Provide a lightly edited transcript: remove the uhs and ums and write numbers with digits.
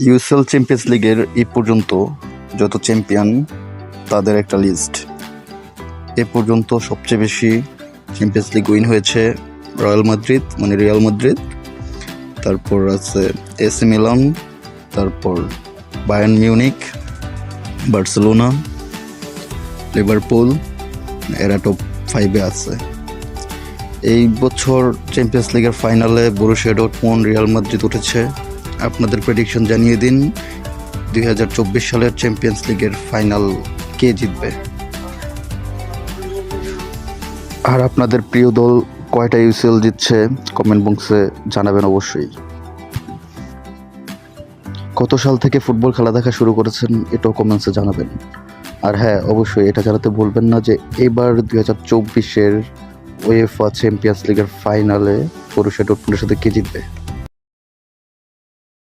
UCL champions লিগের এই পর্যন্ত যত চ্যাম্পিয়ন তাদের একটা লিস্ট। এ পর্যন্ত সবচেয়ে বেশি চ্যাম্পিয়ন্স লিগ উইন হয়েছে রিয়াল মাদ্রিদ, তারপর আছে এসি মিলান, তারপর বায়ার্ন মিউনিক, বার্সেলোনা, লিভারপুল, এরা টপ 5-এ আছে। এই বছর চ্যাম্পিয়ন্স লিগের ফাইনালে বরুসিয়া ডর্টমুন্ড, রিয়াল মাদ্রিদ উঠেছে। আপনাদের প্রেডিকশন জানিয়ে দিন, 2024 সালের চ্যাম্পিয়ন্স লিগের ফাইনাল কে জিতবে, আর আপনাদের প্রিয় দল কয়টা ইউসিএল জিতছে কমেন্ট বক্সে জানাবেন অবশ্যই। কত সাল থেকে ফুটবল খেলা দেখা শুরু করেছেন এটাও কমেন্টসে জানাবেন। আর হ্যাঁ, অবশ্যই এটা জানাতে বলবেন না যে এবার 2024-এর UEFA চ্যাম্পিয়ন্স লিগের ফাইনালে বরুসিয়া ডর্টমুন্ডের সাথে কে জিতবে।